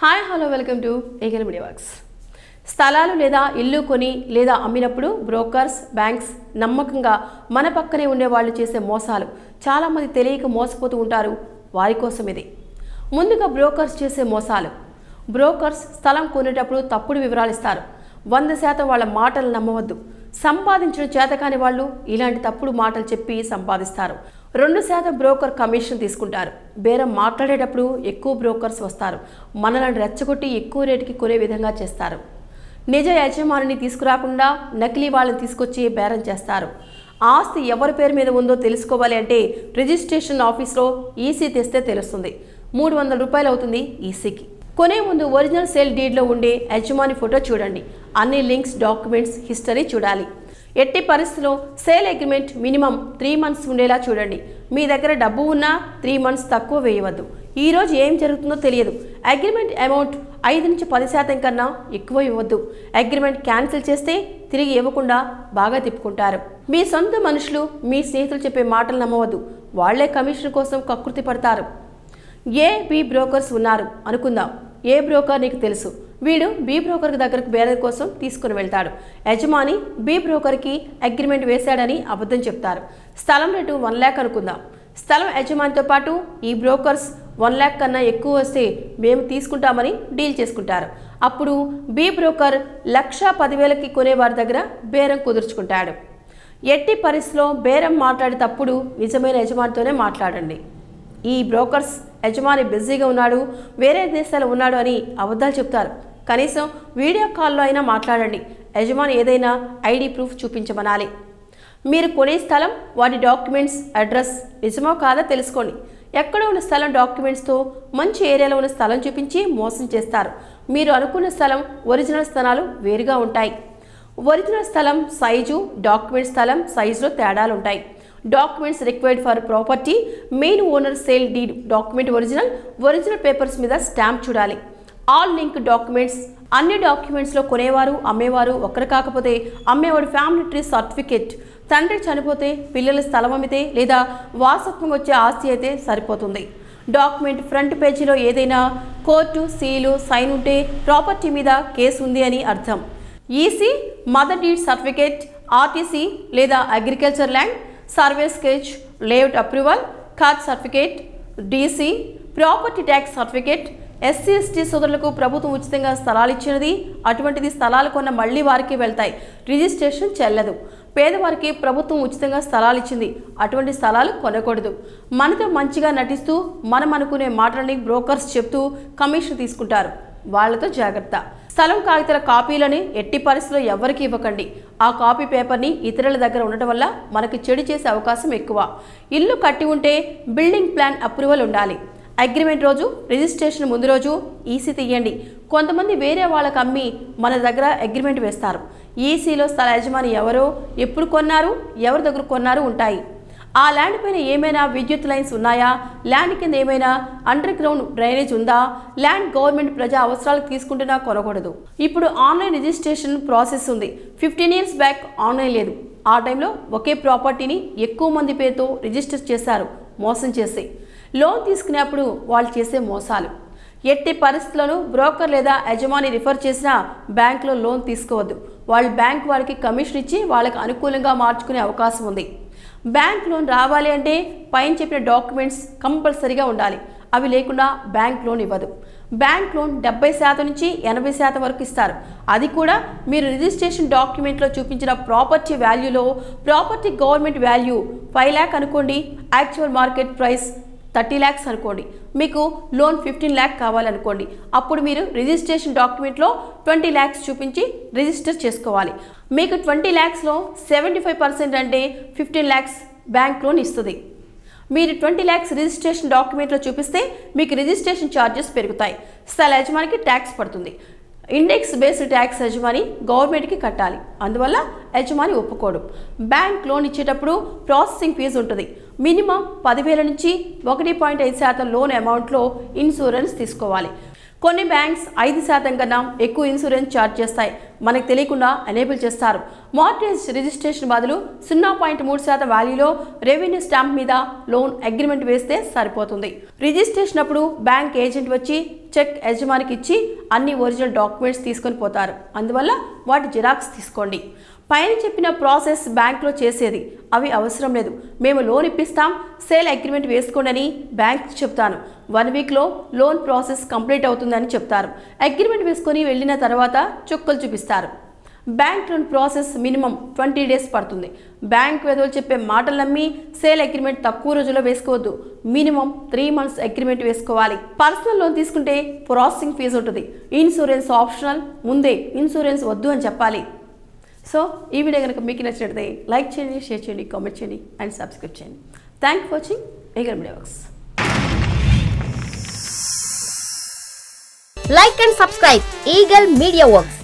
Hi hello welcome to Eagle media works. స్థలాలు లేదా ఇల్లు కొని లేదా అమ్మినప్పుడు బ్రోకర్స్, బ్యాంక్స్ నమ్మకంగా మన పక్కనే ఉండే వాళ్ళు చేసే మోసాలు చాలామంది తెలియక మోసపోతూ ఉంటారు. వారి కోసం ఇది. ముందుగా బ్రోకర్స్ చేసే మోసాలు. బ్రోకర్స్ స్థలం కొనేటప్పుడు తప్పుడు వివరాలు ఇస్తారు. 100% వాళ్ళ మాటలు నమ్మవద్దు. సంపాదించిన చేతకాని వాళ్ళు ఇలాంటి తప్పుడు మాటలు చెప్పి సంపాదిస్తారు. 2% బ్రోకర్ కమిషన్ తీసుకుంటారు. బేరం మాట్లాడేటప్పుడు ఎక్కువ బ్రోకర్స్ వస్తారు. మనల్ని రెచ్చగొట్టి ఎక్కువ రేటుకి కొనే విధంగా చేస్తారు. నిజ యజమానిని తీసుకురాకుండా నకిలీ వాళ్ళని తీసుకొచ్చి బేరం చేస్తారు. ఆస్తి ఎవరి పేరు మీద ఉందో తెలుసుకోవాలి అంటే రిజిస్ట్రేషన్ ఆఫీస్లో ఈసీ తెస్తే తెలుస్తుంది. 300 రూపాయలు అవుతుంది ఈసీకి. కొనే ముందు ఒరిజినల్ సేల్ డీడ్లో ఉండే యజమాని ఫోటో చూడండి. అన్ని లింక్స్, డాక్యుమెంట్స్, హిస్టరీ చూడాలి. ఎట్టి పరిస్థితిలో సేల్ అగ్రిమెంట్ మినిమం 3 మంత్స్ ఉండేలా చూడండి. మీ దగ్గర డబ్బు ఉన్నా 3 మంత్స్ తక్కువ వేయవద్దు. ఈరోజు ఏం జరుగుతుందో తెలియదు. అగ్రిమెంట్ అమౌంట్ 5 నుంచి 10% కన్నా ఎక్కువ ఇవ్వద్దు. అగ్రిమెంట్ క్యాన్సిల్ చేస్తే తిరిగి ఇవ్వకుండా బాగా తిప్పుకుంటారు. మీ సొంత మనుషులు, మీ స్నేహితులు చెప్పే మాటలు నమ్మవద్దు. వాళ్లే కమిషన్ కోసం కకృతి పడతారు. ఏ బి బ్రోకర్స్ ఉన్నారు అనుకుందాం. ఏ బ్రోకర్ నీకు తెలుసు. వీడు బి బ్రోకర్ దగ్గరకు బేరం కోసం తీసుకుని వెళ్తాడు. యజమాని బి బ్రోకర్కి అగ్రిమెంట్ వేశాడని అబద్ధం చెప్తారు. స్థలం రేటు 1 lakh అనుకుందాం. స్థలం యజమానితో పాటు ఈ బ్రోకర్స్ 1 lakh కన్నా ఎక్కువ వస్తే మేము తీసుకుంటామని డీల్ చేసుకుంటారు. అప్పుడు బి బ్రోకర్ 1,10,000కి కొనేవారి దగ్గర బేరం కుదుర్చుకుంటాడు. ఎట్టి పరిస్థితిలో బేరం మాట్లాడేటప్పుడు నిజమైన యజమానితోనే మాట్లాడండి. ఈ బ్రోకర్స్ యజమాని బిజీగా ఉన్నాడు, వేరే దేశాల్లో ఉన్నాడు అని అబద్ధాలు చెప్తారు. కనీసం వీడియో కాల్లో అయినా మాట్లాడండి. యజమాని ఏదైనా ఐడి ప్రూఫ్ చూపించమనాలి. మీరు కొనే స్థలం, వాటి డాక్యుమెంట్స్, అడ్రస్ నిజమో కాదో తెలుసుకోండి. ఎక్కడ ఉన్న స్థలం డాక్యుమెంట్స్తో మంచి ఏరియాలో ఉన్న స్థలం చూపించి మోసం చేస్తారు. మీరు అనుకున్న స్థలం, ఒరిజినల్ స్థలాలు వేరుగా ఉంటాయి. ఒరిజినల్ స్థలం సైజు, డాక్యుమెంట్ స్థలం సైజులో తేడాలు ఉంటాయి. Documents required for property, main owner sale deed document original papers మీద స్టాంప్ చూడాలి. ఆల్ లింక్ డాక్యుమెంట్స్, అన్ని డాక్యుమెంట్స్లో కొనేవారు, అమ్మేవారు ఒకరు కాకపోతే అమ్మేవాడు ఫ్యామిలీ ట్రీ సర్టిఫికేట్, తండ్రి చనిపోతే, పిల్లల స్థలం అమ్మితే లేదా వారసత్వంగా వచ్చే ఆస్తి అయితే సరిపోతుంది. డాక్యుమెంట్ ఫ్రంట్ పేజీలో ఏదైనా కోర్టు సీలు, సైన్ ఉంటే ప్రాపర్టీ మీద కేసు ఉంది అని అర్థం. EC, mother deed certificate, RTC లేదా agriculture land survey sketch, layout approval, caste certificate, DC, property tax certificate. SC ST సోదరులకు ప్రభుత్వం ఉచితంగా స్థలాలు ఇచ్చినది. అటువంటిది స్థలాలు కొన్న మళ్లీ వారికి వెళ్తాయి. రిజిస్ట్రేషన్ చెల్లదు. పేదవారికి ప్రభుత్వం ఉచితంగా స్థలాలు ఇచ్చింది. అటువంటి స్థలాలు కొనకూడదు. మనతో మంచిగా నటిస్తూ మనం అనుకునే మాటలని బ్రోకర్స్ చెప్తూ కమిషన్ తీసుకుంటారు. వాళ్లతో జాగ్రత్త. స్థలం కాగితాల కాపీలని ఎట్టి పరిస్థితుల్లో ఎవరికి ఇవ్వకండి. ఆ కాపీ పేపర్ని ఇతరుల దగ్గర ఉండటం వల్ల మనకి చెడు చేసే అవకాశం ఎక్కువ. ఇల్లు కట్టి ఉంటే బిల్డింగ్ ప్లాన్ అప్రూవల్ ఉండాలి. అగ్రిమెంట్ రోజు, రిజిస్ట్రేషన్ ముందు రోజు ఈసీ తీయండి. కొంతమంది వేరే వాళ్ళకి అమ్మి మన దగ్గర అగ్రిమెంట్ వేస్తారు. ఈసీలో స్థల యజమాని ఎవరో, ఎప్పుడు కొన్నారు, ఎవరి దగ్గర కొన్నారు ఉంటాయి. ఆ ల్యాండ్ పైన ఏమైనా విద్యుత్ లైన్స్ ఉన్నాయా, ల్యాండ్ కింద ఏమైనా అండర్ గ్రౌండ్ డ్రైనేజ్ ఉందా, ల్యాండ్ గవర్నమెంట్ ప్రజా అవసరాలకు తీసుకుంటున్నా కొనకూడదు. ఇప్పుడు ఆన్లైన్ రిజిస్ట్రేషన్ ప్రాసెస్ ఉంది. 15 years బ్యాక్ ఆన్లైన్ లేదు. ఆ టైంలో ఒకే ప్రాపర్టీని ఎక్కువ మంది పేరుతో రిజిస్టర్ చేశారు మోసం చేసి. లోన్ తీసుకునేప్పుడు వాళ్ళు చేసే మోసాలు. ఎట్టి పరిస్థితులను బ్రోకర్ లేదా యజమాని రిఫర్ చేసిన బ్యాంకులో లోన్ తీసుకోవద్దు. వాళ్ళు బ్యాంక్ వారికి కమిషన్ ఇచ్చి వాళ్ళకి అనుకూలంగా మార్చుకునే అవకాశం ఉంది. బ్యాంక్ లోన్ రావాలి అంటే పైన చెప్పిన డాక్యుమెంట్స్ కంపల్సరీగా ఉండాలి. అవి లేకుండా బ్యాంక్ లోన్ ఇవ్వదు. బ్యాంక్ లోన్ 70% నుంచి 80% వరకు ఇస్తారు. అది కూడా మీరు రిజిస్ట్రేషన్ డాక్యుమెంట్లో చూపించిన ప్రాపర్టీ వాల్యూలో ప్రాపర్టీ గవర్నమెంట్ వాల్యూ 5 lakh అనుకోండి, యాక్చువల్ మార్కెట్ ప్రైస్ 30 lakhs అనుకోండి. మీకు లోన్ 15 lakh కావాలనుకోండి. అప్పుడు మీరు రిజిస్ట్రేషన్ డాక్యుమెంట్లో 20 lakhs చూపించి రిజిస్టర్ చేసుకోవాలి. మీకు 20 lakhsలో 75% అంటే 15 lakhs బ్యాంక్ లోన్ ఇస్తుంది. మీరు 20 lakhs రిజిస్ట్రేషన్ డాక్యుమెంట్లో చూపిస్తే మీకు రిజిస్ట్రేషన్ ఛార్జెస్ పెరుగుతాయి. స్థల యజమానికి ట్యాక్స్ పడుతుంది. ఇండెక్స్ బేస్డ్ ట్యాక్స్ యజమాని గవర్నమెంట్కి కట్టాలి. అందువల్ల యజమాని ఒప్పుకోడు. బ్యాంక్ లోన్ ఇచ్చేటప్పుడు ప్రాసెసింగ్ ఫీజు ఉంటుంది. మినిమం 10,000 నుంచి 1.5% లోన్ అమౌంట్లో ఇన్సూరెన్స్ తీసుకోవాలి. కొన్ని బ్యాంక్స్ 5% కన్నా ఎక్కువ ఇన్సూరెన్స్ ఛార్జ్ చేస్తాయి. మనకు తెలియకుండా ఎనేబుల్ చేస్తారు. మార్ట్గేజ్ రిజిస్ట్రేషన్ బదులు 0.3% వాల్యూలో రెవెన్యూ స్టాంప్ మీద లోన్ అగ్రిమెంట్ వేస్తే సరిపోతుంది. రిజిస్ట్రేషన్ అప్పుడు బ్యాంక్ ఏజెంట్ వచ్చి చెక్ యజమానికి ఇచ్చి అన్ని ఒరిజినల్ డాక్యుమెంట్స్ తీసుకొని పోతారు. అందువల్ల వాటి జిరాక్స్ తీసుకోండి. పైన చెప్పిన ప్రాసెస్ బ్యాంక్లో చేసేది. అవి అవసరం లేదు. మేము లోన్ ఇప్పిస్తాం, సేల్ అగ్రిమెంట్ వేసుకోండి అని బ్యాంక్ చెప్తాను. 1 వీక్లో లోన్ ప్రాసెస్ కంప్లీట్ అవుతుందని చెప్తారు. అగ్రిమెంట్ వేసుకొని వెళ్ళిన తర్వాత చుక్కలు చూపిస్తారు. Bank loan process minimum 20 days పడుతుంది. బ్యాంక్ వేదోలు చెప్పే మాటలు నమ్మి సేల్ అగ్రిమెంట్ తక్కువ రోజుల్లో వేసుకోవద్దు. మినిమం 3 మంత్స్ అగ్రిమెంట్ వేసుకోవాలి. పర్సనల్ లోన్ తీసుకుంటే ప్రాసెసింగ్ ఫీజు ఉంటుంది. Insurance optional. ముందే ఇన్సూరెన్స్ వద్దు అని చెప్పాలి. సో ఈ వీడియో కనుక మీకు నచ్చినట్లయితే లైక్ చేయండి, షేర్ చేయండి, కామెంట్ చేయండి అండ్ సబ్స్క్రైబ్ చేయండి. Thank for watching eagle media works. Like and subscribe Eagle Media Works.